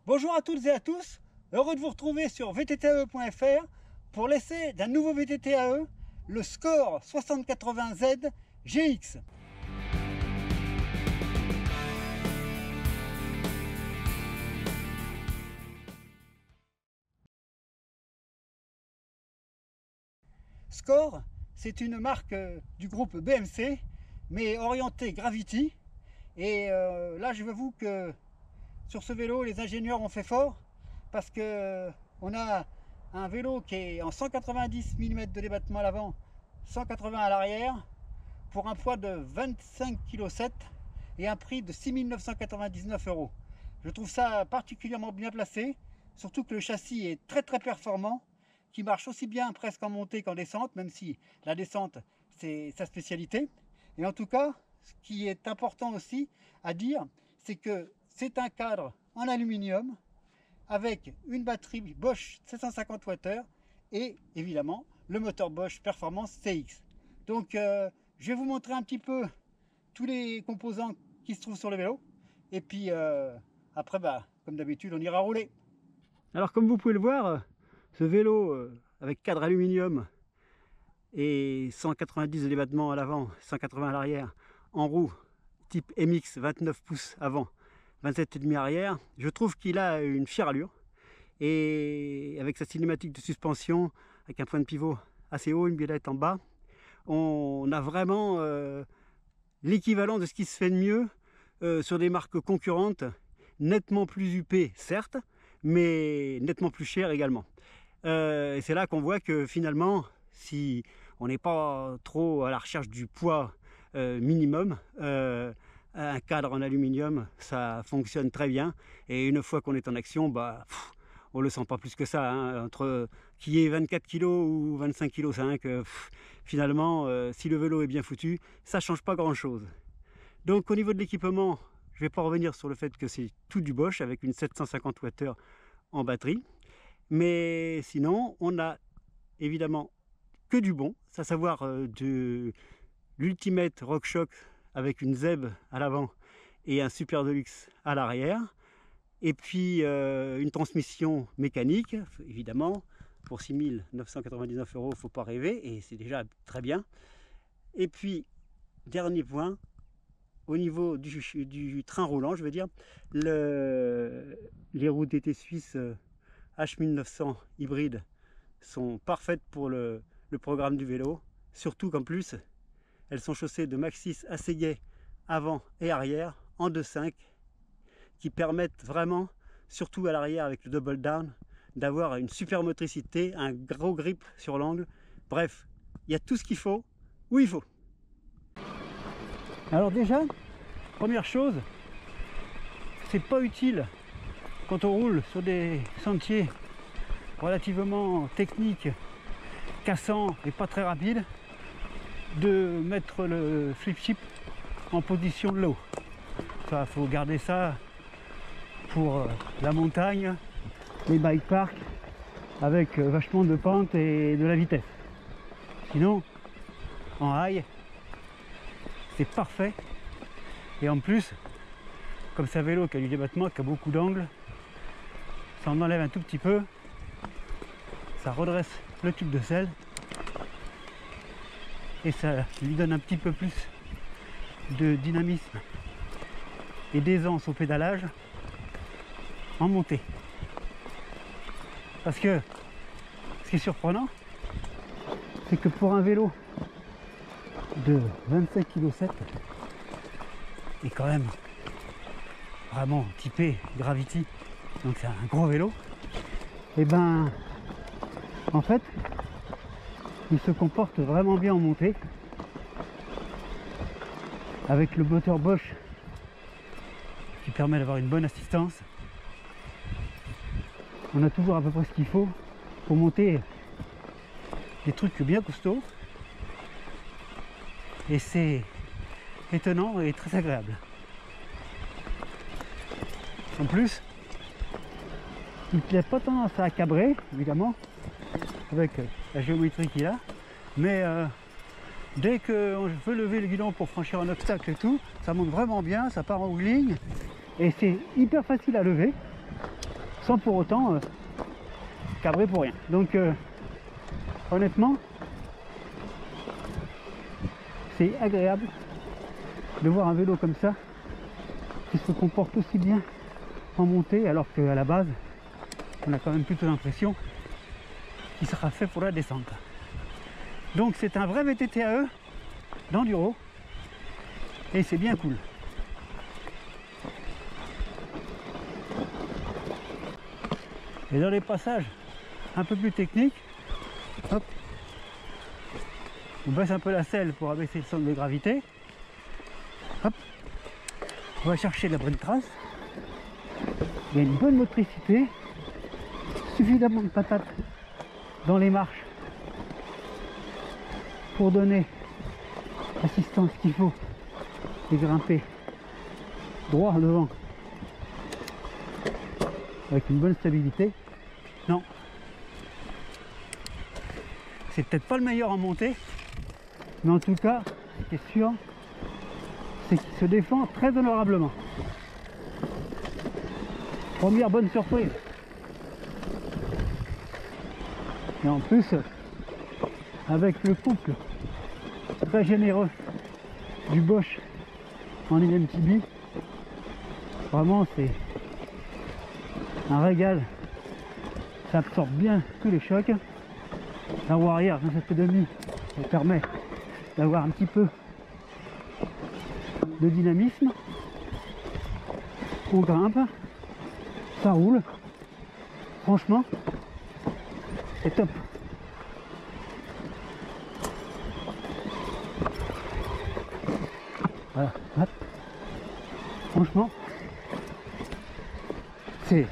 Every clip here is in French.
Bonjour à toutes et à tous, heureux de vous retrouver sur vttae.fr pour l'essai d'un nouveau VTTAE, le Score 6080Z GX. Score, c'est une marque du groupe BMC, mais orientée Gravity. Et là, je vous avoue que sur ce vélo, les ingénieurs ont fait fort parce que on a un vélo qui est en 190 mm de débattement à l'avant, 180 à l'arrière, pour un poids de 25,7 kg et un prix de 6 999 €. Je trouve ça particulièrement bien placé, surtout que le châssis est très performant, qui marche aussi bien presque en montée qu'en descente, même si la descente c'est sa spécialité. Et en tout cas, ce qui est important aussi à dire, c'est que c'est un cadre en aluminium avec une batterie Bosch 750 Wh et évidemment le moteur Bosch Performance CX. Donc je vais vous montrer un petit peu tous les composants qui se trouvent sur le vélo et puis après comme d'habitude on ira rouler. Alors comme vous pouvez le voir, ce vélo avec cadre aluminium et 190 de débattement à l'avant, 180 à l'arrière, en roue type MX 29 pouces avant, 27,5 arrière, je trouve qu'il a une fière allure. Et avec sa cinématique de suspension, avec un point de pivot assez haut, une biellette en bas, on a vraiment l'équivalent de ce qui se fait de mieux sur des marques concurrentes, nettement plus huppées certes, mais nettement plus chères également. Et c'est là qu'on voit que finalement, si on n'est pas trop à la recherche du poids minimum, un cadre en aluminium, ça fonctionne très bien. Et une fois qu'on est en action, on le sent pas plus que ça. Hein. Entre qu'il y ait 24 kg ou 25,5 kg, finalement, si le vélo est bien foutu, ça change pas grand-chose. Donc au niveau de l'équipement, je vais pas revenir sur le fait que c'est tout du Bosch avec une 750 Wh en batterie. Mais sinon, on a évidemment que du bon, à savoir de l'Ultimate RockShox avec une ZEB à l'avant et un Super Deluxe à l'arrière. Et puis une transmission mécanique, évidemment, pour 6 999 €, il ne faut pas rêver, et c'est déjà très bien. Et puis, dernier point, au niveau du train roulant, je veux dire, les roues DT Suisse H1900 hybrides sont parfaites pour le programme du vélo, surtout qu'en plus, elles sont chaussées de Maxxis Assegay avant et arrière en 2.5 qui permettent vraiment, surtout à l'arrière avec le double down, d'avoir une super motricité, un gros grip sur l'angle. Bref, il y a tout ce qu'il faut où il faut. Alors déjà, première chose, c'est pas utile quand on roule sur des sentiers relativement techniques, cassants et pas très rapides, de mettre le flip chip en position low. Ça, faut garder ça pour la montagne, les bike parks avec vachement de pente et de la vitesse. Sinon, en high, c'est parfait. Et en plus, comme c'est un vélo qui a du débattement, qui a beaucoup d'angles, ça en enlève un tout petit peu, ça redresse le tube de selle et ça lui donne un petit peu plus de dynamisme et d'aisance au pédalage en montée. Parce que ce qui est surprenant, c'est que pour un vélo de 27,7 kg et quand même vraiment typé Gravity, donc c'est un gros vélo, et en fait il se comporte vraiment bien en montée avec le moteur Bosch qui permet d'avoir une bonne assistance. On a toujours à peu près ce qu'il faut pour monter des trucs bien costauds et c'est étonnant et très agréable. En plus, il n'a pas tendance à cabrer évidemment avec la géométrie qu'il a, mais dès qu'on veut lever le guidon pour franchir un obstacle et tout, ça monte vraiment bien, ça part en wheeling et c'est hyper facile à lever. sans pour autant cabrer pour rien. Donc honnêtement, c'est agréable de voir un vélo comme ça qui se comporte aussi bien en montée, alors qu'à la base on a quand même plutôt l'impression qu'il sera fait pour la descente. Donc c'est un vrai VTT-AE d'enduro et c'est bien cool. Et dans les passages un peu plus techniques, hop, on baisse un peu la selle pour abaisser le centre de gravité. Hop, on va chercher la bonne trace. Il y a une bonne motricité, suffisamment de patates dans les marches pour donner l'assistance qu'il faut et grimper droit devant avec une bonne stabilité. Non, c'est peut-être pas le meilleur en montée, mais en tout cas, ce qui est sûr, c'est qu'il se défend très honorablement. Première bonne surprise. Et en plus, avec le couple très généreux du Bosch en IMTB, vraiment c'est un régal. Ça absorbe bien tous les chocs. La roue arrière dans cette demi, elle permet d'avoir un petit peu de dynamisme. On grimpe, ça roule. Franchement, c'est top. Voilà, hop. Franchement, c'est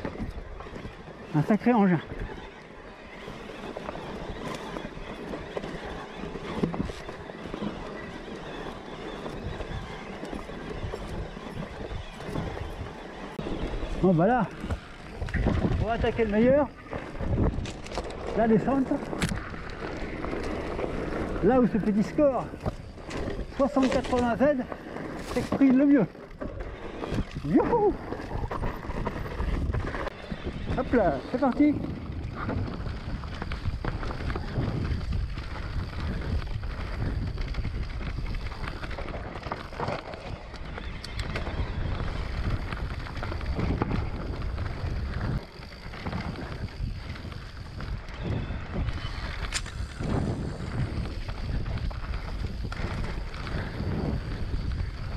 un sacré engin. Bon bah là, on va attaquer le meilleur, la descente, là où ce petit score 60-80 Z s'exprime le mieux. Youhou! Hop là, c'est parti.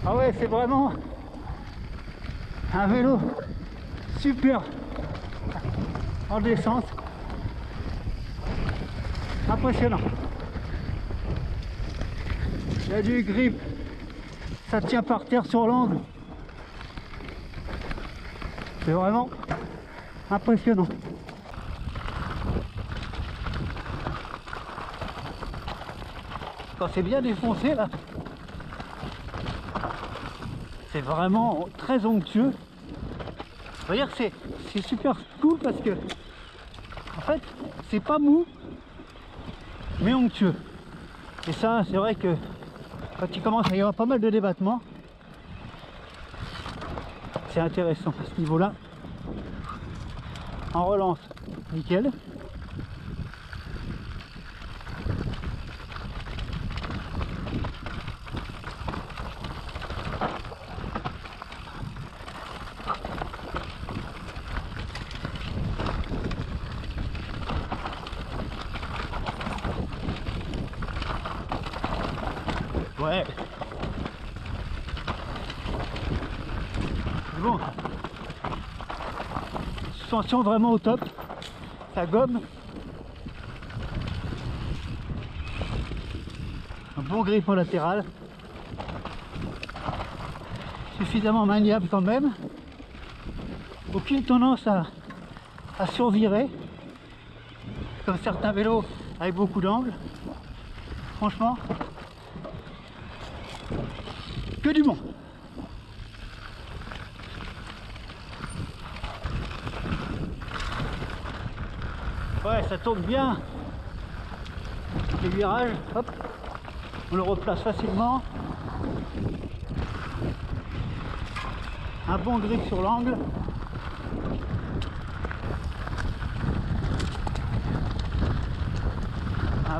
Ah ouais, c'est vraiment un vélo super en descente, impressionnant. Il y a du grip, ça tient par terre sur l'angle, c'est vraiment impressionnant. Quand c'est bien défoncé là, c'est vraiment très onctueux. Je veux dire que c'est super cool parce que en fait c'est pas mou mais onctueux. Et ça c'est vrai que quand il commence à y avoir pas mal de débattements, c'est intéressant à ce niveau là. En relance, nickel. Ouais. C'est bon. Suspension vraiment au top. Ça gomme. Un bon grip en latéral. Suffisamment maniable quand même. Aucune tendance à survirer. Comme certains vélos avec beaucoup d'angles. Franchement. Que du bon. Ouais, ça tourne bien. Les virages, hop, on le replace facilement. Un bon grip sur l'angle.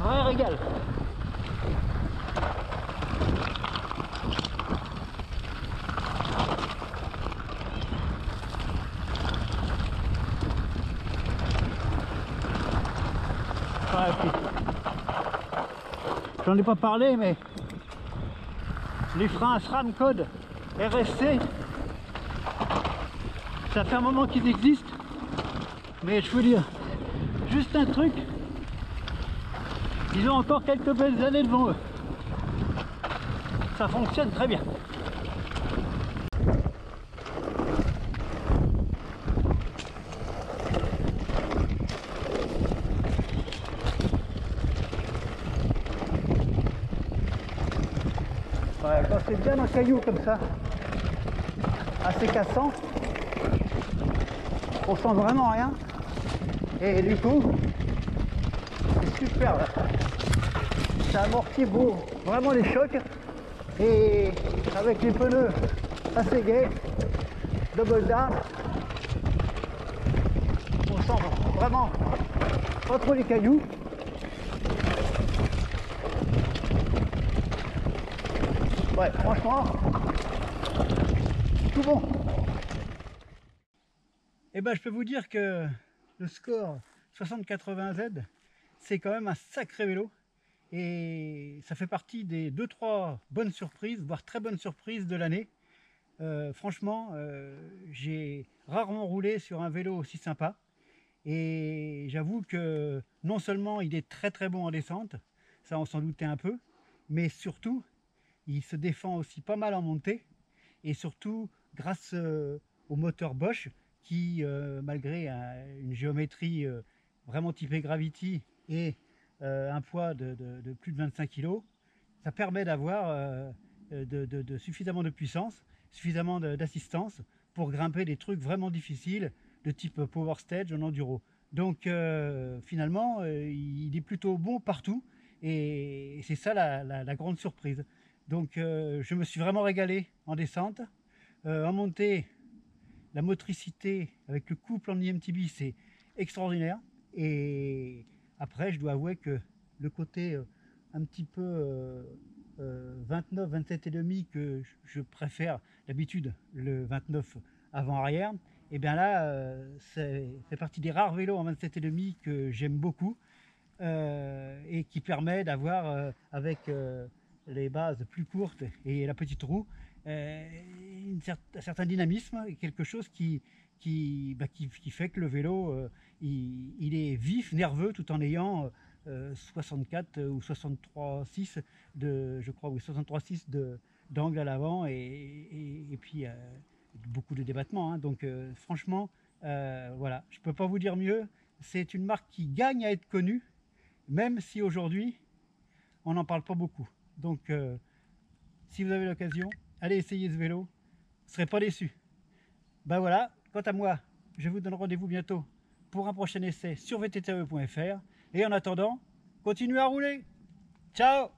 vrai régal. Ouais, puis, j'en ai pas parlé, mais les freins SRAM code RSC, ça fait un moment qu'ils existent, mais je veux dire, juste un truc, ils ont encore quelques belles années devant eux. Ça fonctionne très bien. Ouais, quand c'est bien un caillou comme ça, assez cassant, on sent vraiment rien. Et du coup, c'est super là. Ça amortit vraiment les chocs. Et avec les pneus assez gais, double down, on sent vraiment pas trop les cailloux. Ouais, franchement, tout bon. Et ben je peux vous dire que le score 6080Z, c'est quand même un sacré vélo. Et ça fait partie des 2-3 bonnes surprises, voire très bonnes surprises de l'année. Franchement, j'ai rarement roulé sur un vélo aussi sympa. Et j'avoue que non seulement il est très très bon en descente, ça on s'en doutait un peu, mais surtout, il se défend aussi pas mal en montée. Et surtout, grâce au moteur Bosch, qui, malgré une géométrie vraiment typée Gravity et un poids de plus de 25 kg, ça permet d'avoir suffisamment de puissance, suffisamment d'assistance pour grimper des trucs vraiment difficiles de type Power Stage en enduro. Donc finalement, il est plutôt bon partout et c'est ça la grande surprise. Donc je me suis vraiment régalé en descente. En montée, la motricité avec le couple en IMTB, c'est extraordinaire. Et après, je dois avouer que le côté un petit peu 29, 27 et demi que je préfère d'habitude, le 29 avant-arrière, et bien là, c'est fait partie des rares vélos en 27 et demi que j'aime beaucoup et qui permet d'avoir avec les bases plus courtes et la petite roue, un certain dynamisme, quelque chose qui fait que le vélo il est vif, nerveux, tout en ayant 64 ou 63,6 de, je crois, oui, 63,6 d'angle à l'avant et puis beaucoup de débattement. Hein. Donc franchement, voilà, je peux pas vous dire mieux. C'est une marque qui gagne à être connue, même si aujourd'hui on n'en parle pas beaucoup. Donc si vous avez l'occasion, allez essayer ce vélo, vous ne serez pas déçus. Ben voilà, quant à moi, je vous donne rendez-vous bientôt pour un prochain essai sur vttE.fr. Et en attendant, continuez à rouler. Ciao!